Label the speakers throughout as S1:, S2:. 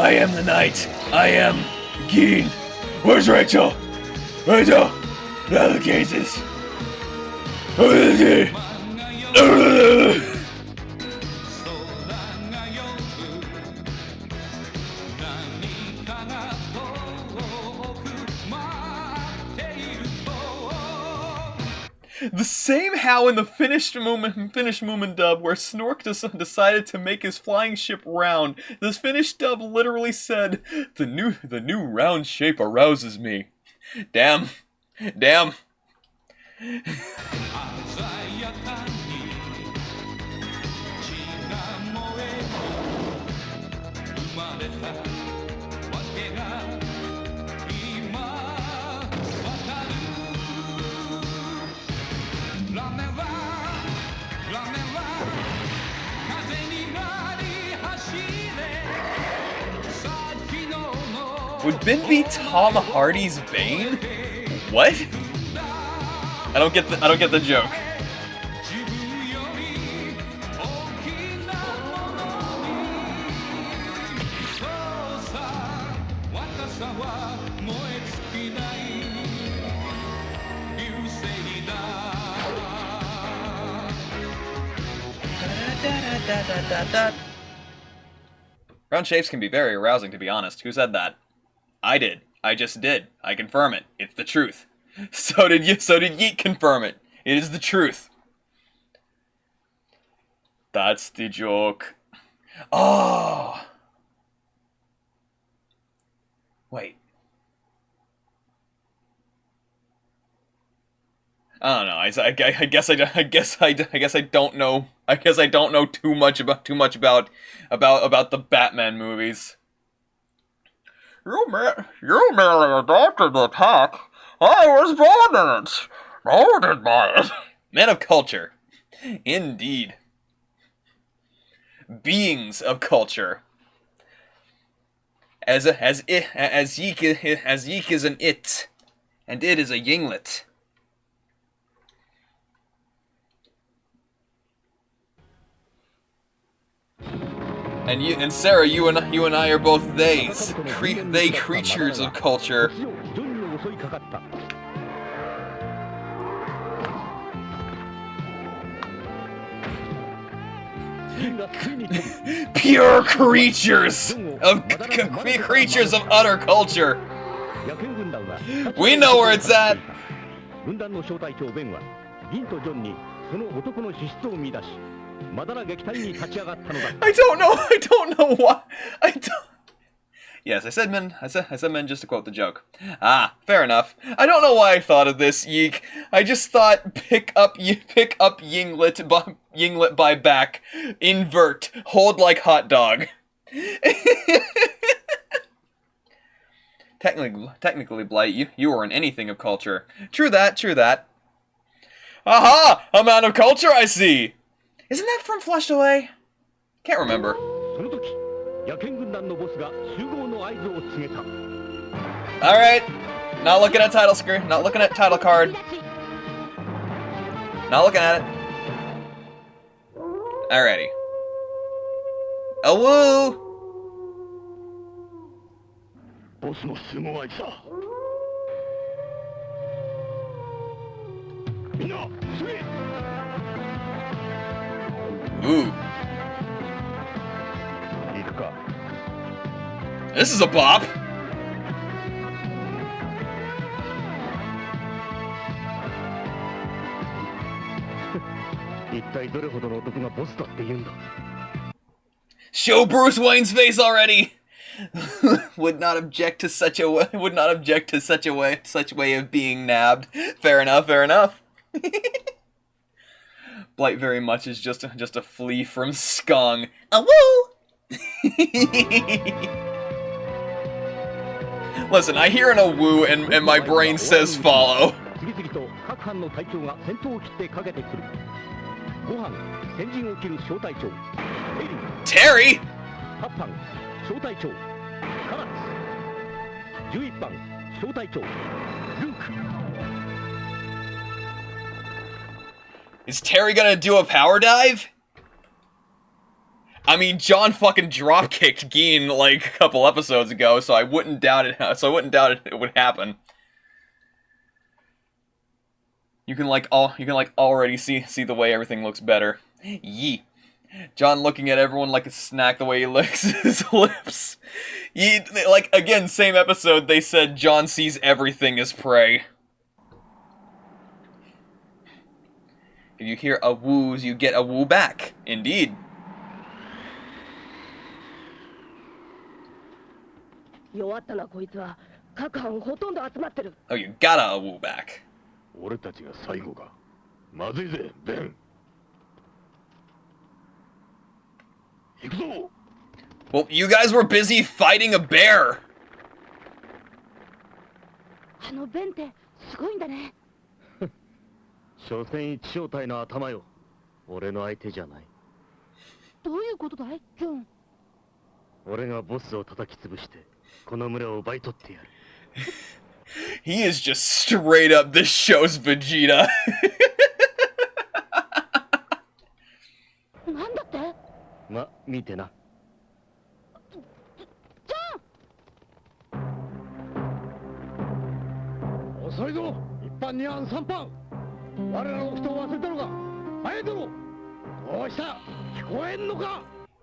S1: I am the knight. I am Gin. Where's Rachel? Rachel! Now the cases. The same how in the finished Moomin dub where Snork decided to make his flying ship round, this Finnish dub literally said, the new round shape arouses me. Damn. Damn. Would Ben be Tom Hardy's Bane? What? I don't get the joke. Round shapes can be very arousing, to be honest. Who said that? I did. I just did. I confirm it. It's the truth. So did Yeet confirm it. It is the truth. That's the joke. Oh. Wait. I don't know. I guess I don't know. I guess I don't know too much about the Batman movies. You merely adopted the attack. I was born in it. Molded by it. Men of culture. Indeed. Beings of culture. As Yeek is an it, and it is a yinglet. And Sarah, you and I are both theys. They creatures of culture. Pure creatures of utter culture. We know where it's at. I don't know why. Yes, I said men just to quote the joke. Ah, fair enough. I don't know why I thought of this, Yeek. I just thought pick up Yinglet by back, invert, hold like hot dog. Technically, Blight, you are in anything of culture. True that. Aha! A man of culture, I see! Isn't that from Flushed Away? Can't remember. Alright. Not looking at title screen. Not looking at title card. Not looking at it. Alrighty. A woo! Ooh. This is a bop. Show Bruce Wayne's face already. Would not object to such way of being nabbed. Fair enough. Blight very much is just a flea from Skung. A woo! Listen, I hear an a woo and my brain says follow. Terry! Is Terry gonna do a power dive? I mean, John fucking dropkicked Gin like a couple episodes ago, so I wouldn't doubt it. It would happen. You can already see the way everything looks better. Yee. John looking at everyone like a snack the way he licks his lips. Yee, like, again, same episode, they said John sees everything as prey. If you hear a woos, you get a woo back. Indeed. Oh, you gotta a woo back. Well, you guys were busy fighting a bear. He is just straight up this show's Vegeta.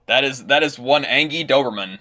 S1: That is one Angie Doberman.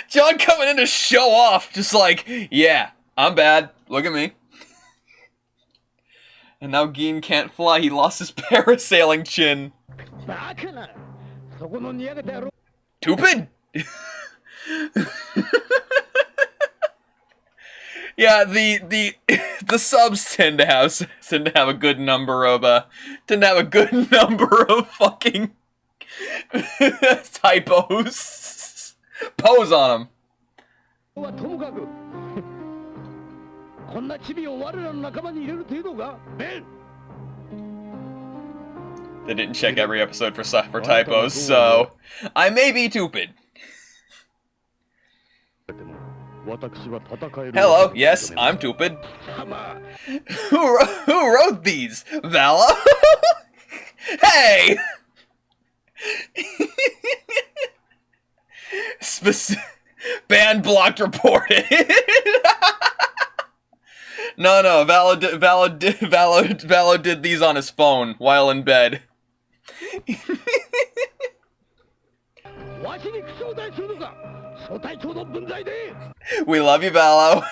S1: John coming in to show off, just like, yeah, I'm bad, look at me. And now Gin can't fly, he lost his parasailing chin. Stupid! Yeah, the subs tend to have a good number of fucking typos. Pose on them. They didn't check every episode for typos, so I may be stupid. Hello, yes, I'm stupid. Who wrote these? Vala? Hey! Ban blocked reported. No, Valo did these on his phone while in bed. We love you, Valo.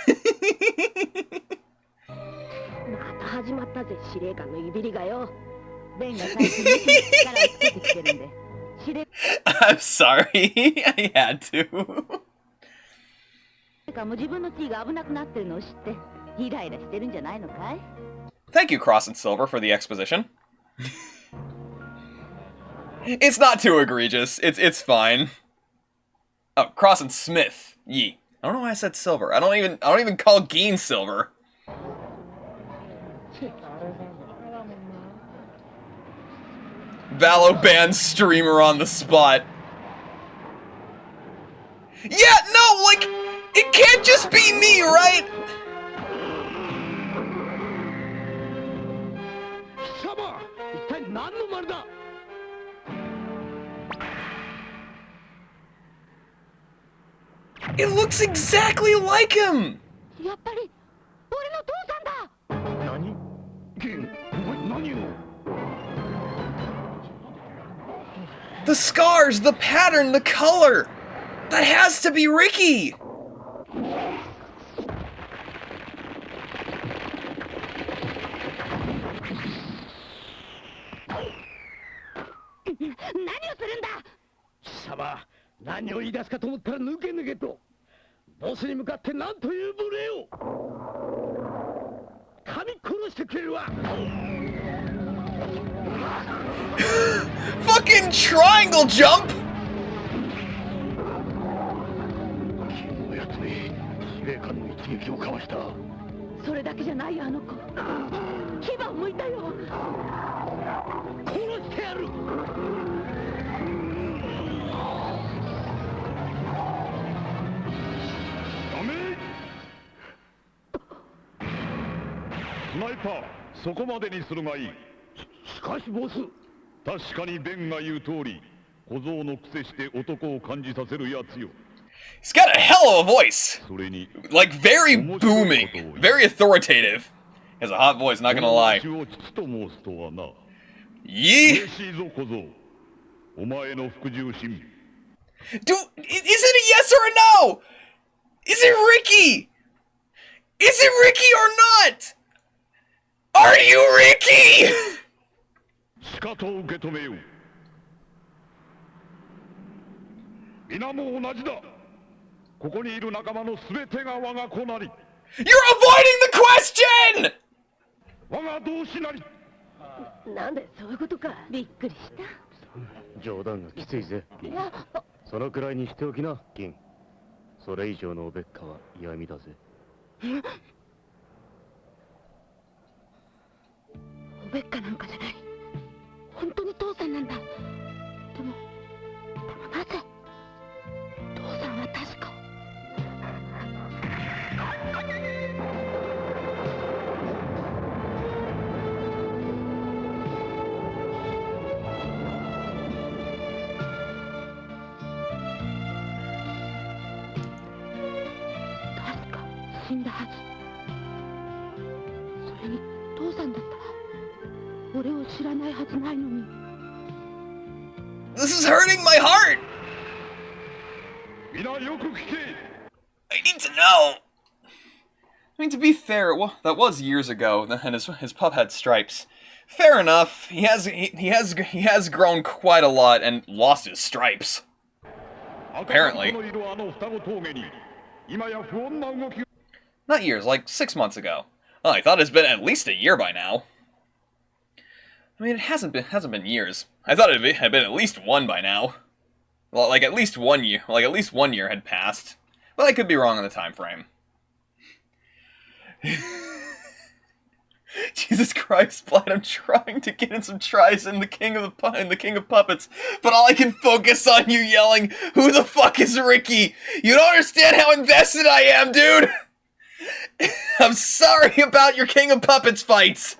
S1: I'm sorry, I had to. Thank you, Cross and Silver, for the exposition. It's not too egregious. It's fine. Oh, Cross and Smith. Yee. I don't know why I said Silver. I don't even call Gin Silver. Valo bans streamer on the spot. Yeah, no, like, it can't just be me, right? It looks exactly like him! The scars, the pattern, the color! That has to be Ricky!
S2: 様、何を言い出すかと思ったら抜け抜けと。ボスに向かって何という無礼を。噛み殺してくれるわ。
S1: Fucking triangle jump!
S2: 君のやつめ、司令官の一撃をかわした。それだけじゃないよ、あの子。牙を向いたよ。殺してやる。ダメ。スナイパー、そこまでにするがいい。しかしボス、確かにベンが言う通り、小僧の癖して男を感じさせるやつよ。
S1: He's got a hell of a voice. Like, very booming. Very authoritative. He has a hot voice, not gonna lie. Yee? Dude, is it a yes or a no? Is it Ricky? Is it Ricky or not? Are you Ricky?
S2: しかと受け止めよう。皆も同じだ。ここにいる仲間のすべてが我が子なり。
S1: You're avoiding the question!
S2: 我が同志なり。
S3: なんでそういうことか。びっくりした。
S4: 冗談がきついぜ。そのくらいにしておきな、銀。それ以上のおべっかは闇だぜ。
S3: おべっかなんかじゃない。本当に父さんなんだ。でもなぜ父さんは確か。確か死んだはず。それに父さんだったら俺を知らないはずないのに。
S1: This is hurting my heart!
S2: 皆よく聞け。
S1: I need to know! I mean, to be fair, well, that was years ago, and his pup had stripes. Fair enough, he has grown quite a lot and lost his stripes. Apparently. Not years, like 6 months ago. Oh, I thought it's been at least a year by now. I mean, it hasn't been years. I thought it had been at least one by now. Well, like at least 1 year. Like at least 1 year had passed. But I could be wrong on the time frame. Jesus Christ, Blight! I'm trying to get in some tries in the King of Puppets, but all I can focus on you yelling, "Who the fuck is Ricky?" You don't understand how invested I am, dude. I'm sorry about your King of Puppets fights.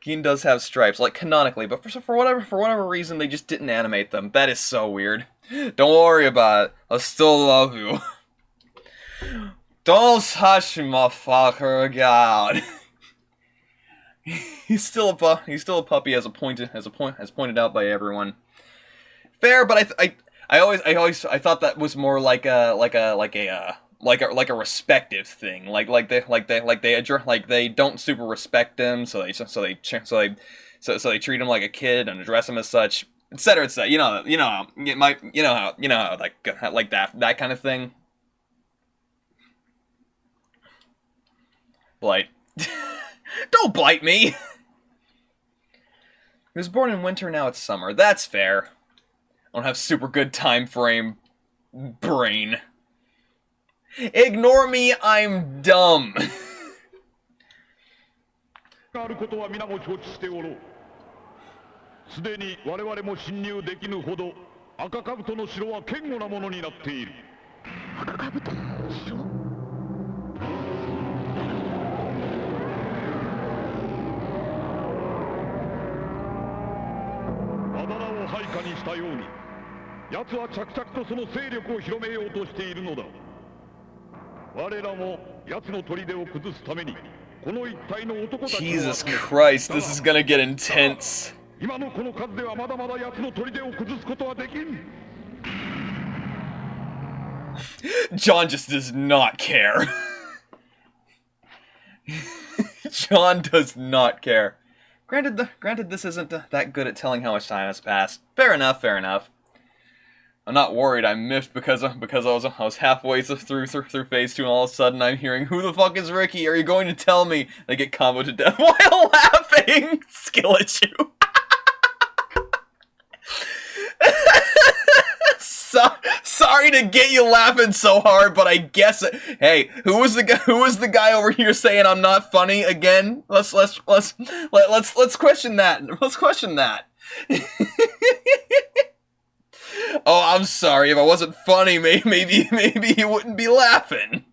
S1: Gin does have stripes, like canonically, but for whatever reason, they just didn't animate them. That is so weird. Don't worry about it. I still love you. Don't touch my fucker, God. He's still a puppy, as pointed out by everyone. Fair, but I thought that was more like a respective thing, like they don't super respect him, so they treat him like a kid and address him as such, etc. etc. You know how like that kind of thing. Blight, don't blight me. He was born in winter, now it's summer. That's fair. I don't have super good time frame brain. Ignore me, I'm dumb.
S2: あることは皆も承知しておろう。すでに我々も侵入できぬほど赤兜の城は堅固なものになっている。
S3: 赤兜の城？
S2: あだ名を配下にしたように、奴は着々とその勢力を広めようとしているのだ。我らも奴の砦を崩すためにこの一帯の男たちを。
S1: Jesus Christ, this is gonna get intense.
S2: 今のこの数ではまだまだ奴の砦を崩すことはできん。
S1: John just does not care. John does not care. Granted, this isn't that good at telling how much time has passed. Fair enough, fair enough. I'm not worried I missed because I was halfway through phase 2 and all of a sudden I'm hearing, "Who the fuck is Ricky? Are you going to tell me?" They get comboed to death while laughing! Skill issue. Sorry to get you laughing so hard, but I guess it. Hey, who was the guy over here saying I'm not funny again? Let's question that. Let's question that. Oh, I'm sorry. If I wasn't funny, maybe you wouldn't be laughing.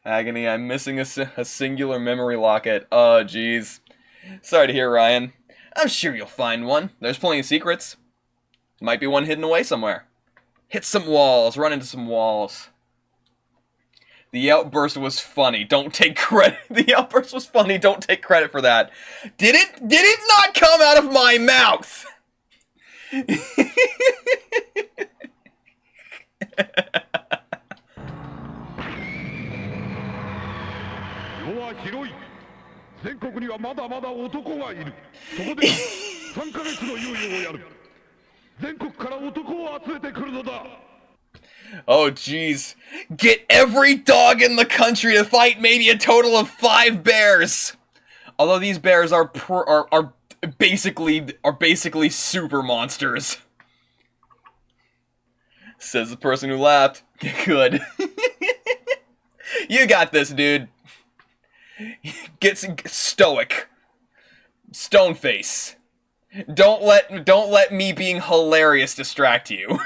S1: Agony, I'm missing a singular memory locket. Oh, jeez. Sorry to hear, Ryan. I'm sure you'll find one. There's plenty of secrets. Might be one hidden away somewhere. Hit some walls. Run into some walls. The outburst was funny. Don't take credit. The outburst was funny. Don't take credit for that. Did it not come out of my mouth?
S2: 世は広い。全国にはまだまだ男がいる。そこで3ヶ月の猶予をやる。全国から男を集めてくるのだ。
S1: Oh, jeez. Get every dog in the country to fight maybe a total of 5 bears. Although these bears are basically super monsters. Says the person who laughed. Good. You got this, dude. Get stoic. Stone face. Don't let me being hilarious distract you.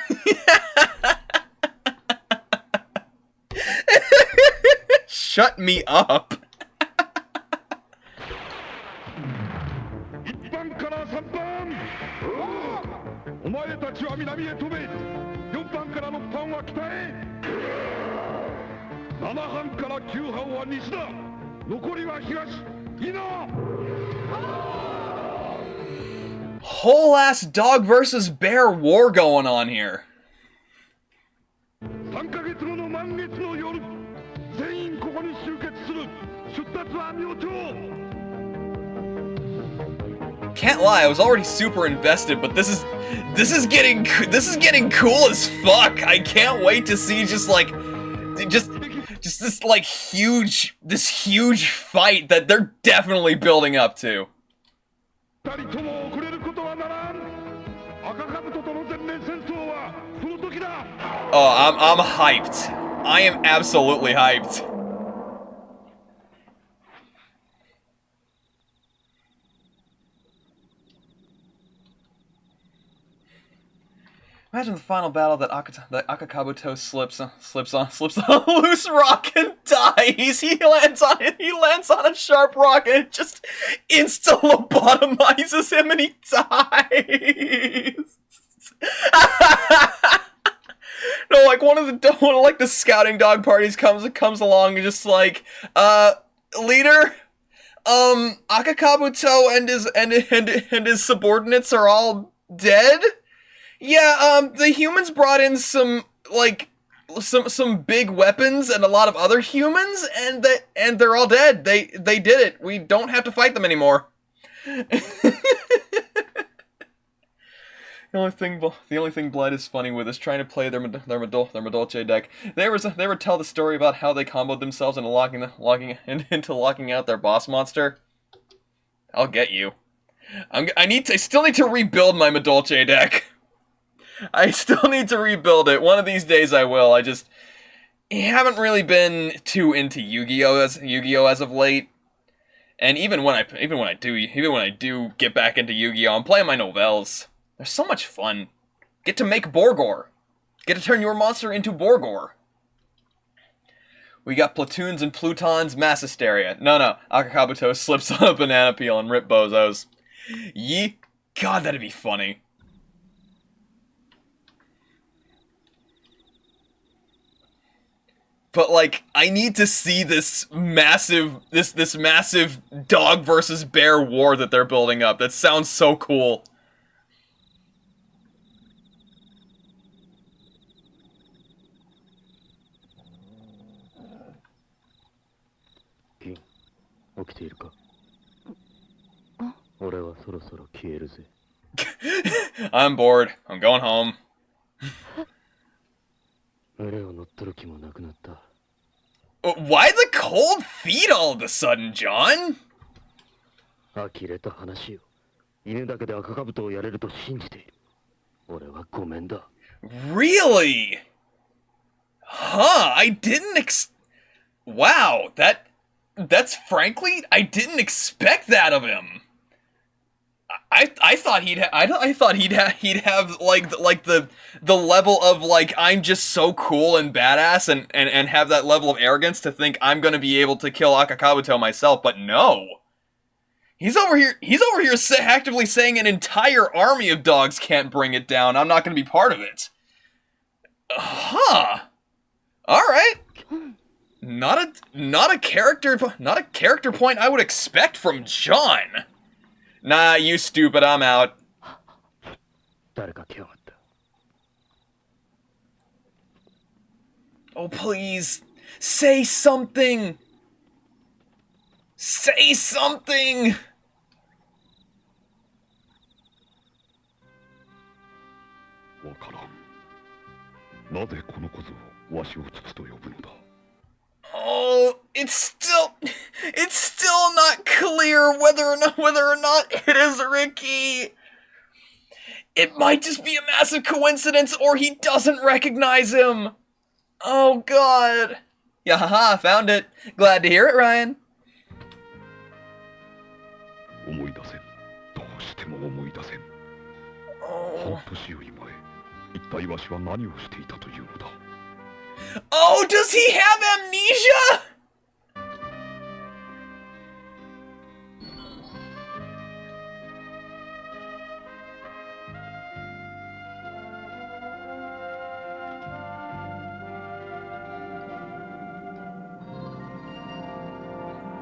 S1: Shut me up.
S2: 1番から3番。お前たちは南へ飛べ。4番から6番は北へ。7班から9班は西だ。残りは東。いいな。
S1: Whole ass dog versus bear war going on here.
S2: 3ヶ月後の満月の夜、全員ここに集結する。出立は明朝。
S1: Can't lie, I was already super invested, but this is getting cool as fuck. I can't wait to see just this like huge fight that they're definitely building up to.
S2: 2人とも遅れることはならん。赤兜との全面戦争はその時だ。
S1: Oh, I'm hyped. I am absolutely hyped. Imagine the final battle that Akakabuto slips on a loose rock and dies. He lands on a sharp rock and it just insta-lobotomizes him and he dies. No, like one of the scouting dog parties comes along and just like, leader, Akakabuto and his subordinates are all dead. Yeah, the humans brought in some big weapons and a lot of other humans, and they're all dead. They did it. We don't have to fight them anymore. The only thing Blight is funny with is trying to play their Madolche deck. They ever tell the story about how they comboed themselves into locking out their boss monster? I'll get you. I still need to rebuild my Madolche deck. I still need to rebuild it. One of these days I will. I just haven't really been too into Yu-Gi-Oh as of late. And even when I do get back into Yu-Gi-Oh, I'm playing my novels. They're so much fun. Get to make Borgor. Get to turn your monster into Borgor. We got platoons and plutons, mass hysteria. No. Akakabuto slips on a banana peel and rip bozos. God, that'd be funny. But like, I need to see this massive dog versus bear war that they're building up. That sounds so cool.
S4: King. 起きているか？俺はそろそろ消えるぜ。
S1: I'm bored. I'm going home.
S4: 群れを乗っ取る気もなくなった。
S1: Why the cold feet all of a sudden, John?
S4: 呆れた話よ。犬だけで赤兜をやれると信じている。俺はごめんだ。
S1: Really? Huh, I didn't Wow, that's frankly, I didn't expect that of him. I thought he'd have like the level of like I'm just so cool and badass and have that level of arrogance to think I'm gonna be able to kill Akakabuto myself, but no. He's over here actively saying an entire army of dogs can't bring it down. I'm not gonna be part of it. Huh. Alright. Not a character point I would expect from John. Nah, you stupid, I'm out.
S4: 誰か来やがった。
S1: Oh, please. Say something. Say something.
S2: わからん。なぜこの小僧をわしを父と呼ぶのだ。
S1: Oh, it's still not clear whether or not it is Ricky. It might just be a massive coincidence, or he doesn't recognize him. Oh God. Yeah, haha, found it. Glad to hear it, Ryan.
S2: 思い出せん。どうしても思い出せん。
S1: Oh.
S2: 半年より前、一体わしは何をしていたというのだ。
S1: Oh, does he have amnesia?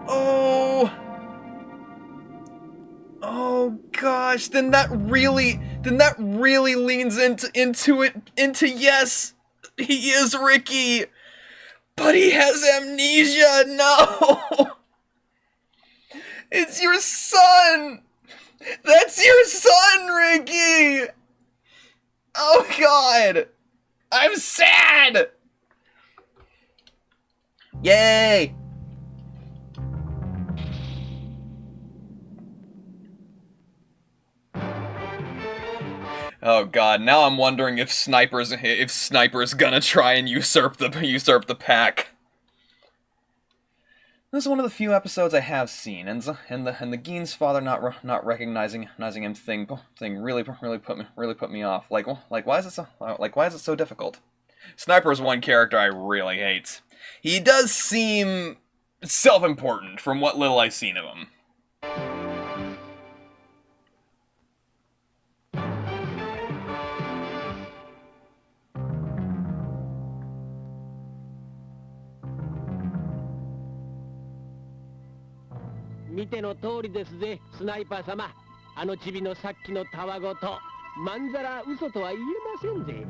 S1: Oh. Oh gosh, then that really leans into yes. He is Ricky, but he has amnesia. No, it's your son. That's your son, Ricky. Oh God, I'm sad. Yay. Oh God! Now I'm wondering if Sniper's gonna try and usurp the pack. This is one of the few episodes I have seen, and the Gin's father not recognizing him thing really put me off. Like why is it so difficult? Sniper is one character I really hate. He does seem self-important from what little I've seen of him.
S5: 見ての通りですぜ、スナイパー様。あのチビのさっきのたわごと、まんざら嘘とは言えませんぜ。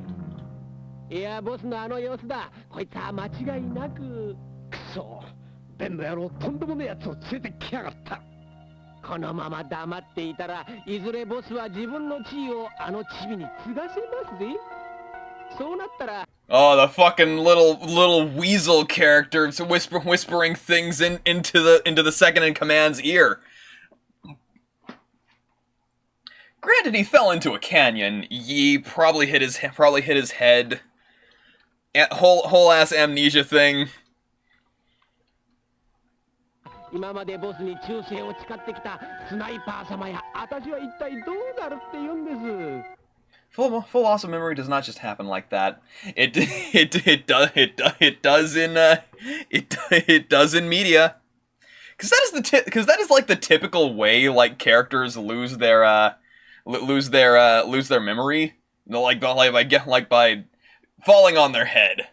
S5: いや、ボスのあの様子だ。こいつは間違いなく。くそ、ベンの野郎、とんでもねえやつを連れてきやがった。このまま黙っていたら、いずれボスは自分の地位をあのチビに継がせますぜ。そうなったら。
S1: Oh, the fucking little weasel character whispering things into the second in command's ear. Granted, he fell into a canyon. He probably hit his head. Whole ass amnesia thing.
S5: 今までボスに忠誠を誓ってきたスナイパー様や、私は一体どうなるって言うんです。
S1: Full loss of memory does not just happen like that. It does in media. Because that is like the typical way like characters lose their memory. By falling on their head.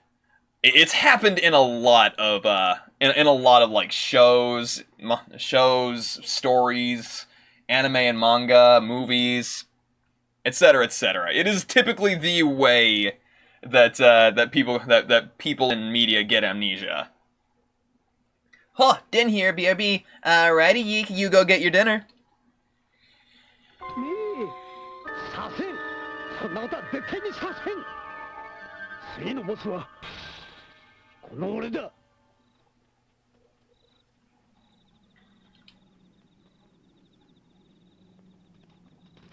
S1: It's happened in a lot of in a lot of like shows, stories, anime and manga, movies, etc., etc. It is typically the way that people in media get amnesia. Huh, din here, BRB. Righty, Yeek, you go get your dinner.
S5: ねえさせんそんなことは絶対にさせん次のボスはこの俺だ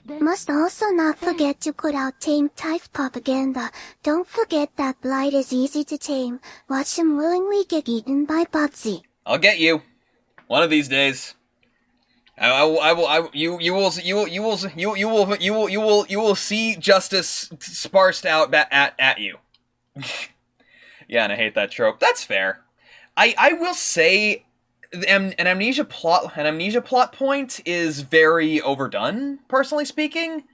S3: Must also not forget to put out tame type propaganda. Don't forget that Blight is easy to tame. Watch him willingly get eaten by Bubsy.
S1: I'll get you. One of these days. You will see justice sparsed out at you. Yeah, and I hate that trope. That's fair. I will say an amnesia plot point is very overdone, personally speaking.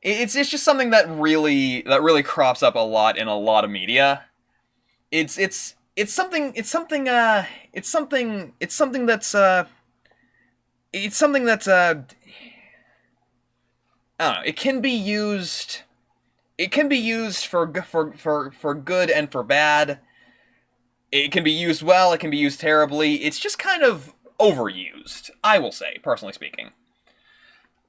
S1: It's just something that really crops up a lot in a lot of media. It's something that's I don't know, it can be used for good and for bad. It can be used well, it can be used terribly. It's just kind of overused, I will say, personally speaking.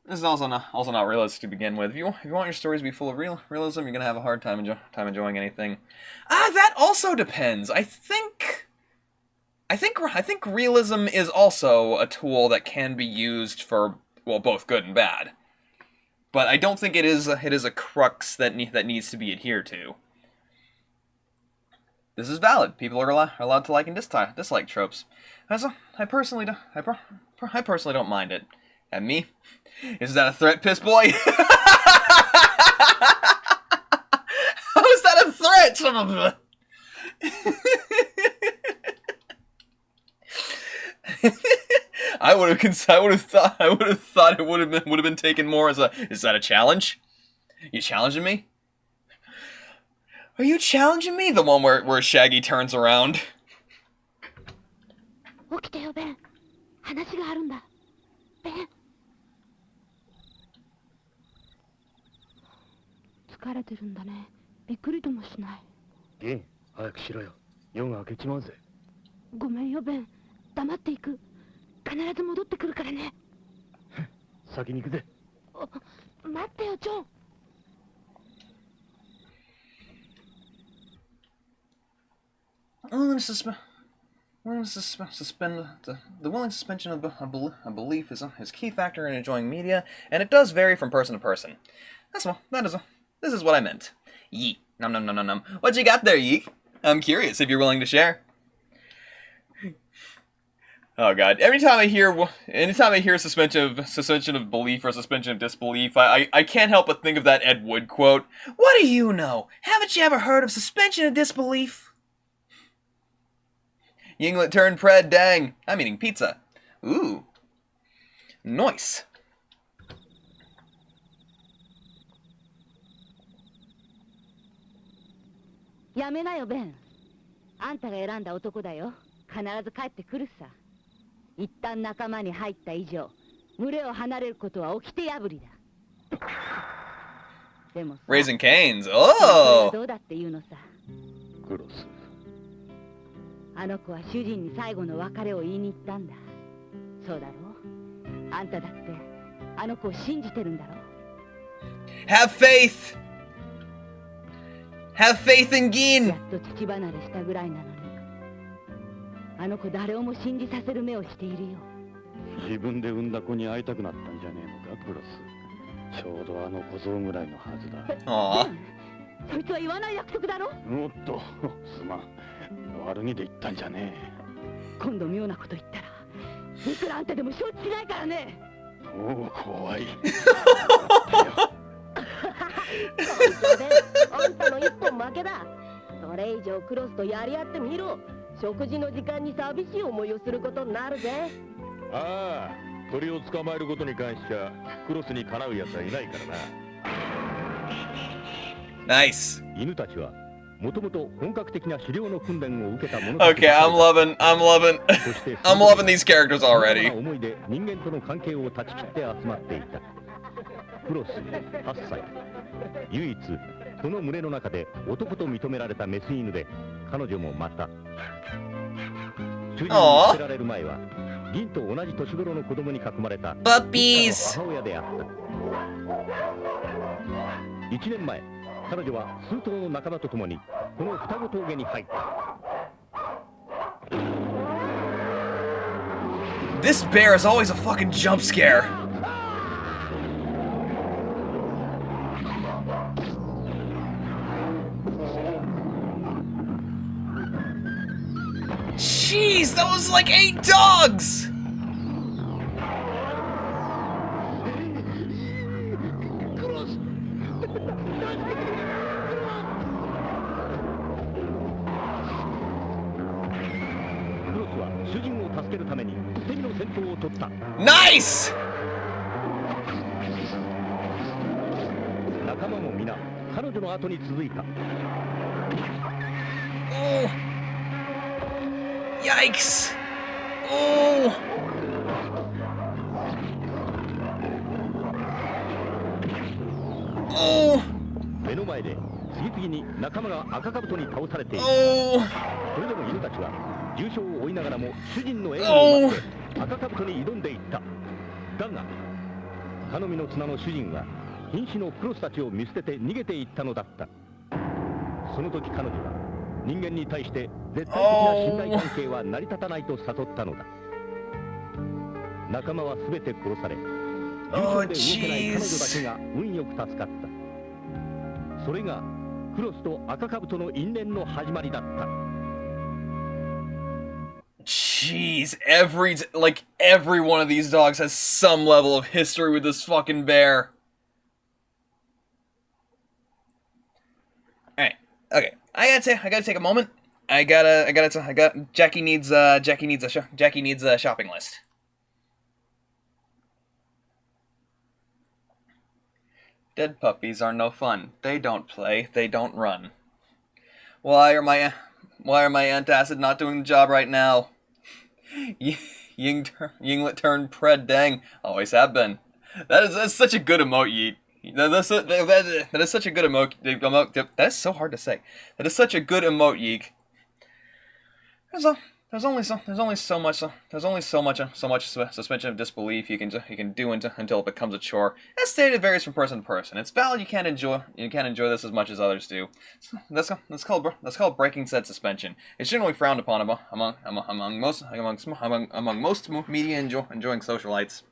S1: This is also not realistic to begin with. If you want your stories to be full of realism, you're gonna have a hard time enjoying anything. That also depends. I think realism is also a tool that can be used for, well, both good and bad. But I don't think it is a crux that needs to be adhered to. This is valid. People are allowed to like and dislike tropes. I personally don't mind it. And me? Is that a threat, piss boy? How is that a threat, son of a... I would have thought it would have been taken more as a, is that a challenge? You challenging me? Are you challenging me? The one where Shaggy turns around.
S3: 起きてよ、ベン。話があるんだ。ベン。疲れてるんだね。びっくりともしない。
S4: ゲン、早くしろよ。夜が明けちまうぜ。
S3: ごめんよ、ベン。黙っていく。必ず戻ってくるからね。
S4: 先に行くぜ。
S3: 待ってよ、ジョン。
S1: Willing to suspend the willing suspension of a belief is a key factor in enjoying media, and it does vary from person to person. This is what I meant. Yeek. Nom nom nom nom nom. What you got there, Yeek? I'm curious if you're willing to share. Oh god! Anytime I hear suspension of belief or suspension of disbelief, I can't help but think of that Ed Wood quote. What do you know? Haven't you ever heard of suspension of disbelief? Yinglet turned pred, dang. I'm eating pizza. Ooh. Nice.
S6: やめなよ、ベン。あんたが選んだ男だよ。必ず帰ってくるさ。一旦仲間に入った以上、群れを離れることは掟破りだ。でもさ、
S1: Raising Canes. Oh!
S6: どうだって言うのさ。
S4: クロス。
S6: あの子は主人に最後の別れを言いに行ったんだ。そうだろう。あんただってあの子を信じてるんだろう。
S1: Have faith! Have faith in Gin!
S6: やっと父離れしたぐらいなのに。あの子誰をも信じさせる目をしているよ。
S4: 自分で産んだ子に会いたくなったんじゃねえのか、クロス。ちょうどあの小僧ぐらいのはずだ。
S1: Aww.
S6: そいつは言わない約束だろ。
S4: おっと、すまん。悪気で言ったんじゃねえ。
S6: 今度妙なこと言ったらいくらあんたでも承知しないからね。
S4: おお、怖い。
S6: そうであんたの一本負けだ。それ以上クロスとやり合ってみろ。食事の時間に寂しい思いをすることになるぜ。
S2: ああ、鳥を捕まえることに関してはクロスにかなうやつはいないからな。
S1: Nice.
S2: 犬たちはもともと本格的な狩猟の訓練を受けたものだ。
S1: Okay, I'm loving these characters already.
S2: 思いで人間との関係を断ち切って集まっていた。クロス8歳、唯一その群れの中で男と認められたメス犬で、彼女もまた
S4: 主人に捨てられる前は銀と同じ年頃の子供に囲まれた
S1: Puppies!
S4: 母親であった。1年前、彼女は数頭の仲間と共にこの双子峠に入った。
S1: This bear is always a fucking jump scare. Jeez, that was like 8 dogs! Nice!
S4: 仲間も皆彼女の後に続いた。
S1: Oh! Yikes! Oh! Oh!
S4: 目の前で次々に仲間が赤兜に倒されている。
S1: Oh!
S4: それでも犬たちは重傷を負いながらも主人の援護を待って赤兜に挑んでいった。だが頼みの綱の主人は瀕死のクロスたちを見捨てて逃げていったのだった。その時彼女は人間に対して絶対的な信頼関係は成り立たないと悟ったのだ。仲間は全て殺され、重傷で動けない彼女だけが運よく助かった。それがクロスと赤兜の因縁の始まりだった。
S1: Jeez, every one of these dogs has some level of history with this fucking bear. Alright, okay. I gotta take a moment. Jackie needs a shopping list. Dead puppies are no fun. They don't play, they don't run. Why are my antacid not doing the job right now? Yinglet turned pred dang. Always have been. That's such a good emote, Yeet. That is such a good emote. That is so hard to say. That is such a good emote, Yeek. There's only so much suspension of disbelief you can do until it becomes a chore. As stated, it varies from person to person. It's valid you can't enjoy this as much as others do. That's called breaking said suspension. It's generally frowned upon among most media enjoying socialites.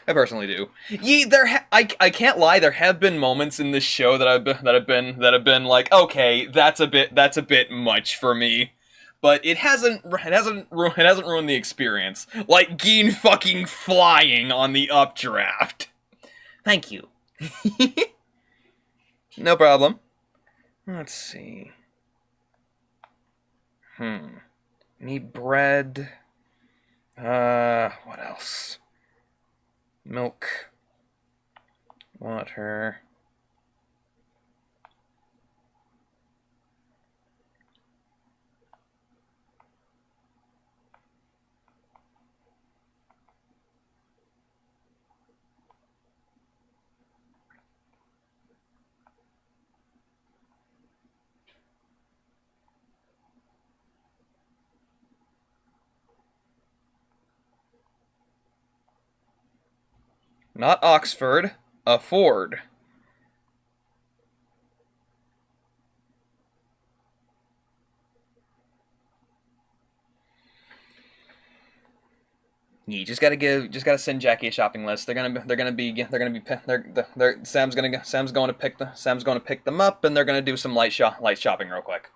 S1: I personally do. I can't lie. There have been moments in this show that have been like, okay, that's a bit much for me. But it hasn't ruined the experience. Like Gin fucking flying on the updraft. Thank you. No problem. Let's see. Need bread. What else? Milk. Water. Not Oxford, a Ford. You just gotta send Jackie a shopping list. Sam's going to pick them up, and they're gonna do some light shopping real quick.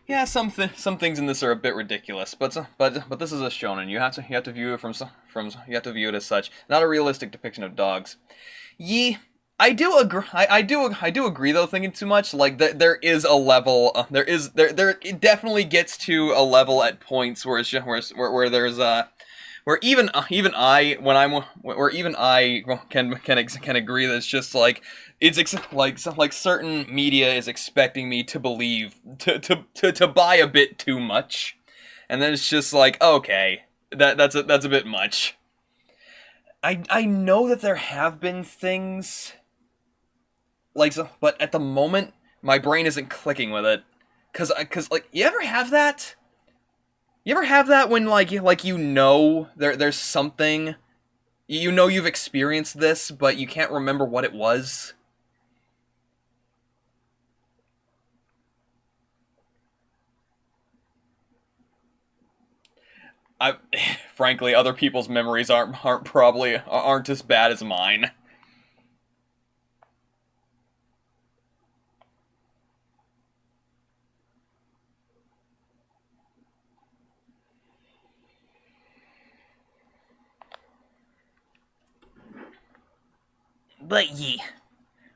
S1: Yeah, some things in this are a bit ridiculous, but this is a shonen. You have to view it as such, not a realistic depiction of dogs. I do agree. I do agree though. Thinking too much, like there is a level. It definitely gets to a level at points where even I can agree that it's just like like certain media is expecting me to believe to buy a bit too much, and then it's just like, okay, that's a bit much. I know that there have been things like so, but at the moment my brain isn't clicking with it. Cause like you ever have that? You ever have that when like you know there's something, you know you've experienced this but you can't remember what it was? I frankly, other people's memories aren't as bad as mine. But yeah,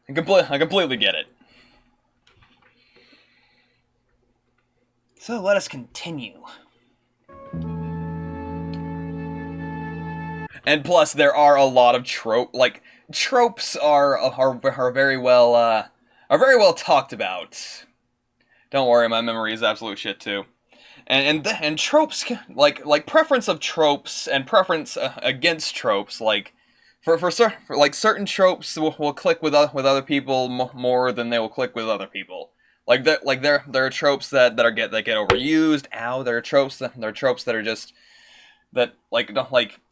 S1: I completely get it. So let us continue. And plus, there are a lot of tropes are very well talked about. Don't worry, my memory is absolute shit too. And tropes like preference of tropes and preference against tropes for like certain tropes will click with other people more than they will click with other people. There are tropes that get overused. Ow, there are tropes that are just that like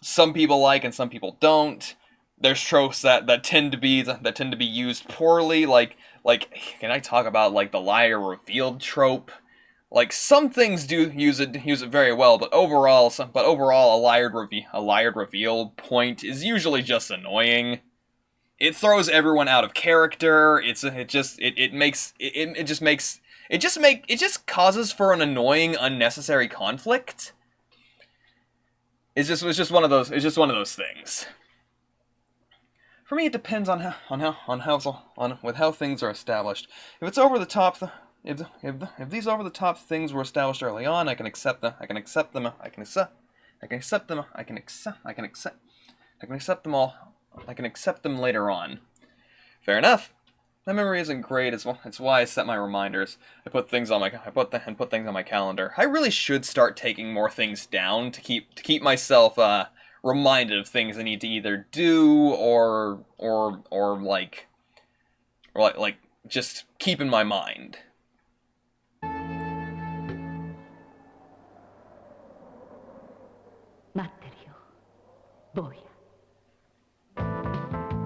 S1: some people like and some people don't. There's tropes that tend to be used poorly. Can I talk about like the liar revealed trope? Like some things do use it very well, but overall a liar reveal point is usually just annoying. It throws everyone out of character. It just causes for an annoying unnecessary conflict. It's just one of those things. For me, it depends on how things are established. If it's over the top, if these over the top things were established early on, I can accept them. I can accept them all. I can accept them later on. Fair enough. My memory isn't great. It's why I set my reminders. I put things on my calendar. I really should start taking more things down to keep myself reminded of things I need to either do or just keep in my mind.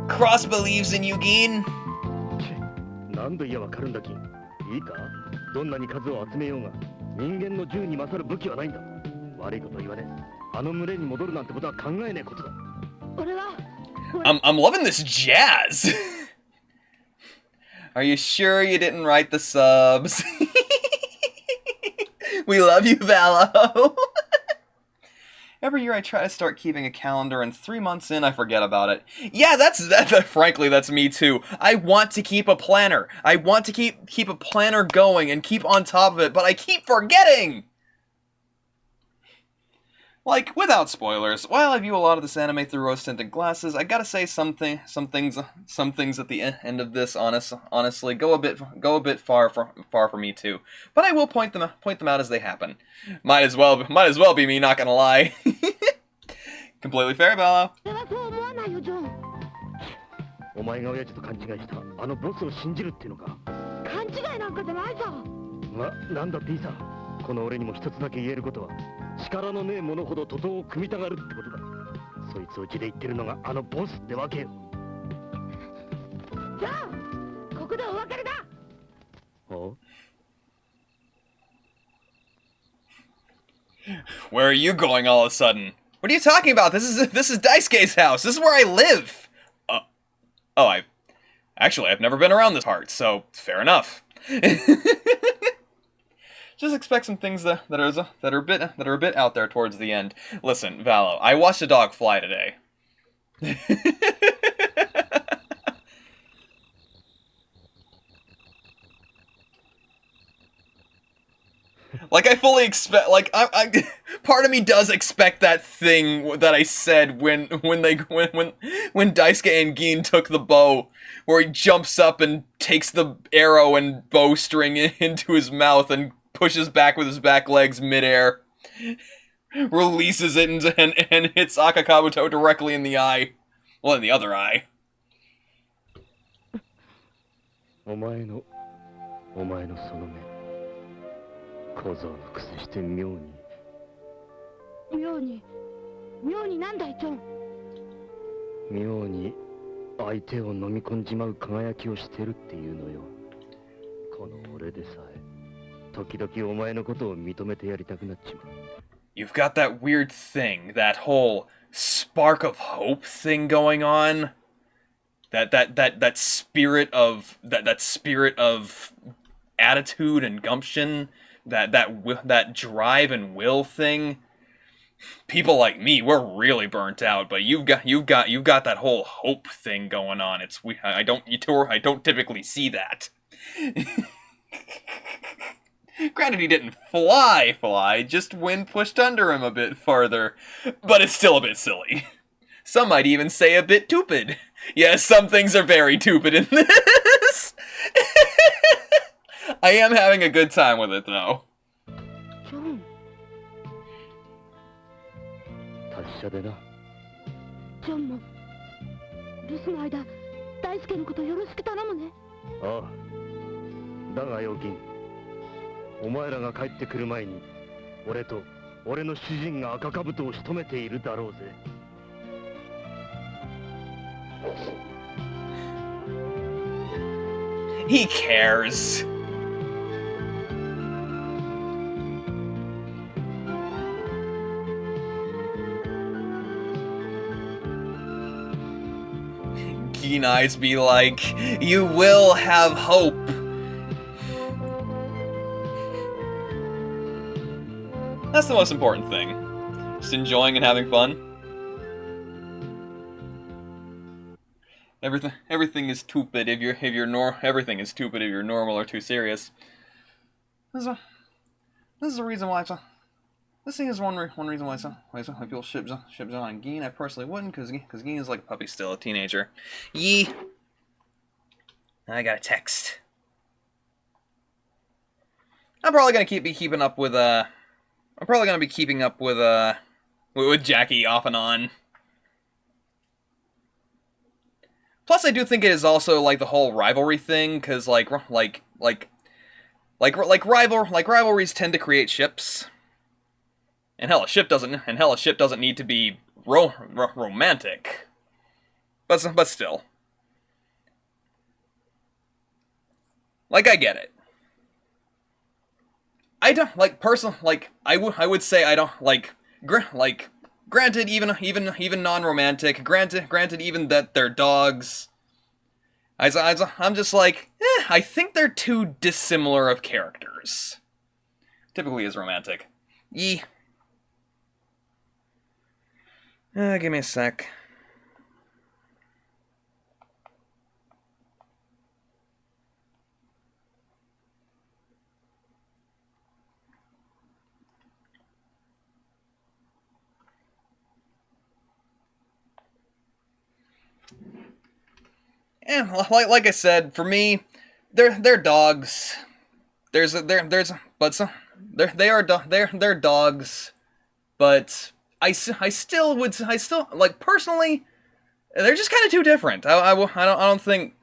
S1: Cross believes in you, Gin.
S4: 何度言えばわかるんだキン。いいか、どんなに数を集めようが人間の銃に勝る武器はないんだ。悪いこと言わねえ。あの群れに戻るなんてことは考えねえことだ。俺は
S1: I'm loving this jazz. Are you sure you didn't write the subs? We love you, Valo. Every year I try to start keeping a calendar, and 3 months in I forget about it. Yeah, frankly, that's me too. I want to keep a planner. I want to keep a planner going and keep on top of it, but I keep forgetting! Like, without spoilers, while I view a lot of this anime through rose-tinted glasses, I gotta say some things at the end of this honestly go a bit far for me too. But I will point them out as they happen. Might as well be me, not gonna lie. Completely fair, Bello.
S4: お前が親父と勘違いしたあのボスを信じるっていうのか。
S6: 勘違いなんかじゃないさ。
S4: ま、なんだっていいさ。この俺にも一つだけ言えることは、力のねえ者ほど徒党を組みたがるってことだ。そいつをうちで言ってるのがあのボスってわけよ。
S6: じゃあここでお別れだ。
S4: お
S1: Where are you going all of a sudden? What are you talking about? This is Daisuke's house. This is where I live. I've never been around this part, so fair enough. Just expect some things that are a bit out there towards the end. Listen, Valo, I watched a dog fly today. Like, I fully expect, like, I part of me does expect that thing that I said when Daisuke and Gin took the bow, where he jumps up and takes the arrow and bowstring into his mouth and pushes back with his back legs midair. releases it and hits Akakabuto directly in the eye. Well, in the other eye.
S4: お前のその目小僧のくせして妙に
S6: 妙になんだいチョン。
S4: 妙に相手を飲み込んじまう輝きをしてるっていうのよ。この俺でさえ時々お前のことを認めてやりたくなっちまう。
S1: You've got that weird thing, that whole spark of hope thing going on. That spirit of that spirit of attitude and gumption, that drive and will thing. People like me, we're really burnt out, but you've got that whole hope thing going on. I don't typically see that. Granted, he didn't fly, just wind pushed under him a bit farther, but it's still a bit silly. Some might even say a bit tupid. Yes, some things are very tupid in this. I am having a good time with it, though.
S6: チョン。
S4: 達者でな。
S6: チョンも留守の間大輔のことよろしく頼むね。
S4: ああ。だがよ銀、お前らが帰ってくる前に俺と俺の主人が赤兜を仕留めているだろうぜ。
S1: He cares. Keen eyes be like, you will have hope. That's the most important thing. Just enjoying and having fun. Everything is stupid if you're everything is stupid if you're normal or too serious. This is the reason why this thing is one reason why people ship on Gin. I personally wouldn't, because Gin is like a puppy still, a teenager. Yee. I got a text. I'm probably gonna be keeping up with with Jackie off and on. Plus, I do think it is also like the whole rivalry thing, because rivalries tend to create ships, and hell, a ship doesn't need to be romantic, but still, like, I get it. I don't like I would say I don't like granted, even non-romantic. Granted, even that they're dogs. I'm just like, I think they're too dissimilar of characters. Typically is romantic. Yee. Give me a sec. And like I said, for me, they're dogs. They're dogs, but I still like, personally, they're just kind of too different. I don't think.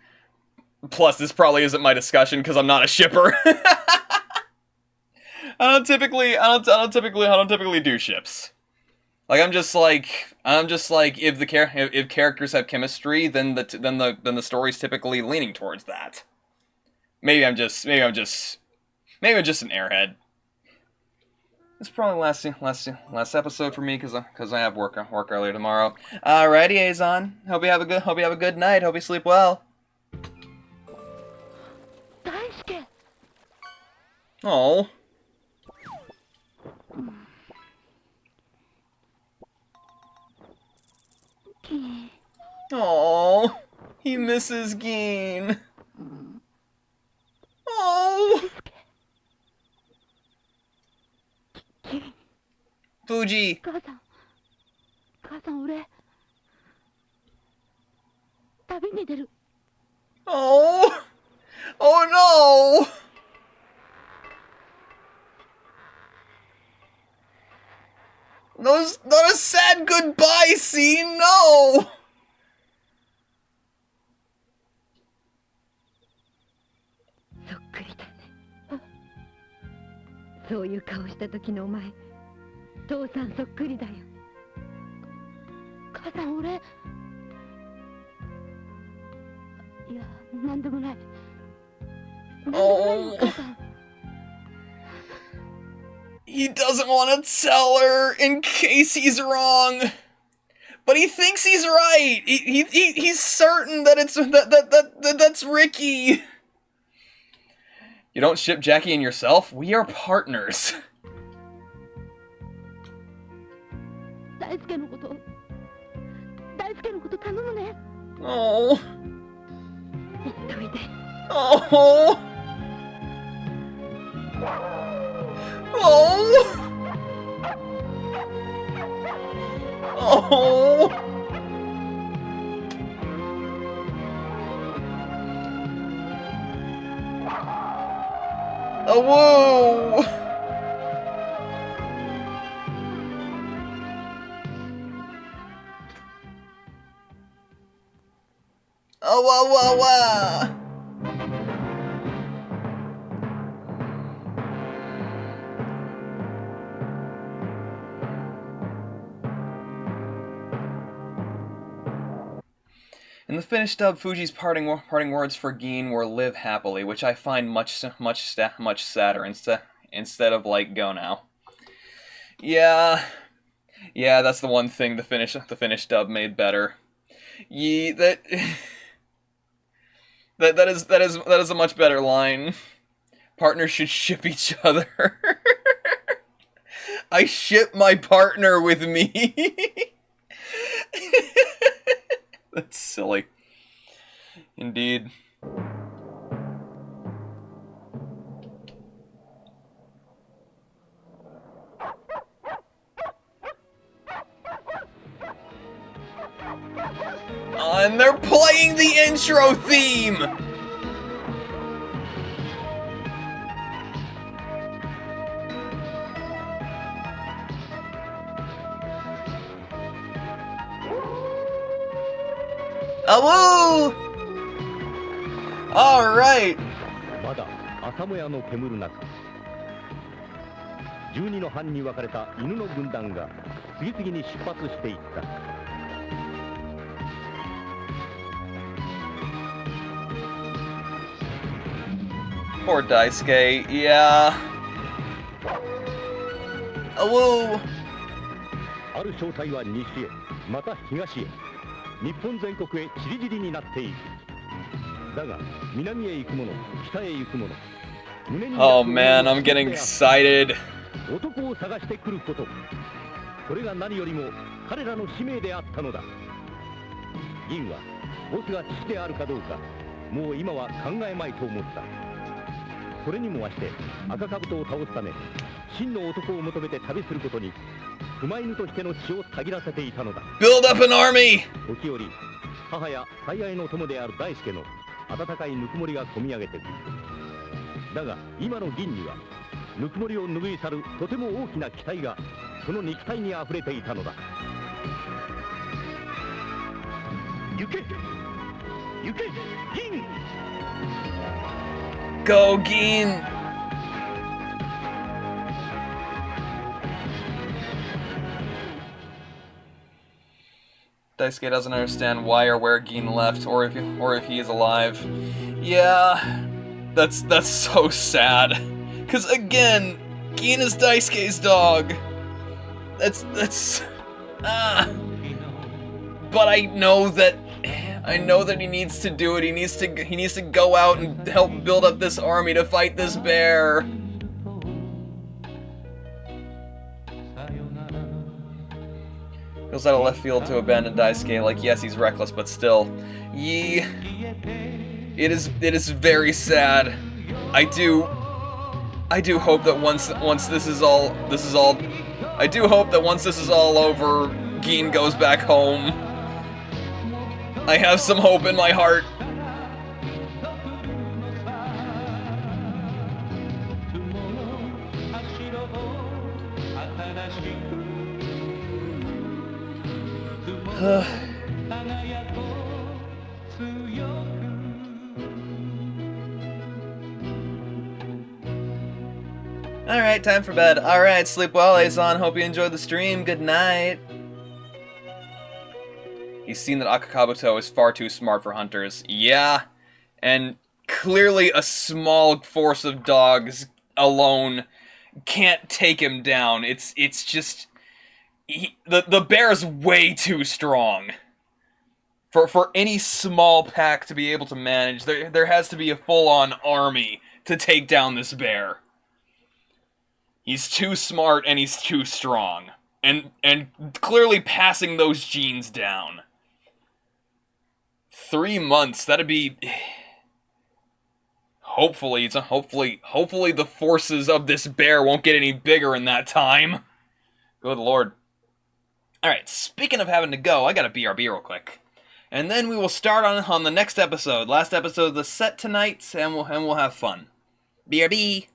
S1: Plus, this probably isn't my discussion because I'm not a shipper. I don't typically do ships. Like, I'm just like if characters have chemistry, then the story's typically leaning towards that. Maybe I'm just an airhead. It's probably last episode for me because I have work earlier tomorrow. Alrighty, Azon. Hope you have a good night. Hope you sleep well.
S6: 大輔。
S1: Oh. Oh, he misses Gin. Oh. Fuji.
S6: 母さん俺旅に出る。
S1: Oh. Oh no. Not a sad goodbye scene, no!
S6: そっくりだね。そういう顔した時のお前、父さんそっくりだよ。母さん、俺。いや、なんでもない。なんでもないよ、母さん。
S1: He doesn't want to tell her in case he's wrong, but he thinks he's right. He's certain that that's Ricky. You don't ship Jackie and yourself? We are partners.
S6: 大輔のこと頼むね。
S1: Oh.
S6: 言っといて。
S1: Oh. Oh. Oh. Oh, whoa. Oh, wah, wah, wah. In the finished dub, Fuji's parting words for Gin were "live happily," which I find much sadder instead of like "go now." Yeah, that's the one thing the finished dub made better. That is a much better line. Partners should ship each other. I ship my partner with me. That's silly. Indeed. And they're playing the intro theme! Oh, woo! Alright!
S4: まだ朝もやの煙る中、12の班に分かれた犬の軍団が次々に出発していった。
S1: Poor Daisuke, yeah. Oh, woo!
S4: ある正体は西へ、また東へ、日本全国へ散り散りになっている。だが南へ行く者、北へ行く者、胸に
S1: Oh man, I'm getting excited.
S4: 男を探してくること、それが何よりも彼らの使命であったのだ。銀はボスが父であるかどうか、もう今は考えまいと思った。 それにもまして赤兜を倒すため真の男を求めて旅することに熊犬としての血をたぎらせていたのだ。
S1: Build up an army!
S4: 時折母や最愛の友である大輔の温かいぬくもりがこみ上げてくる。だが今の銀にはぬくもりを拭い去るとても大きな期待がその肉体にあふれていたのだ。行け行け銀！
S1: Go, Gin! Daisuke doesn't understand why or where Gin left, or if he is alive. Yeah, that's so sad. Cause again, Gin is Daisuke's dog. That's But I know that he needs to do it. He needs to go out and help build up this army to fight this bear. Feels out of left field to abandon Daisuke. Like, yes, he's reckless, but still, it is very sad. I do hope that once this is all I do hope that once this is all over, Gin goes back home. I have some hope in my heart. Alright, time for bed. Alright, sleep well, Azon. Hope you enjoyed the stream. Good night. He's seen that Akakabuto is far too smart for hunters. Yeah, and clearly a small force of dogs alone can't take him down. It's just... the bear's way too strong. For any small pack to be able to manage, there has to be a full-on army to take down this bear. He's too smart and he's too strong. And clearly passing those genes down. 3 months, that'd be... Hopefully the forces of this bear won't get any bigger in that time. Good lord. Alright, speaking of having to go, I gotta BRB real quick. And then we will start on the next episode. Last episode of the set tonight, and we'll have fun. BRB!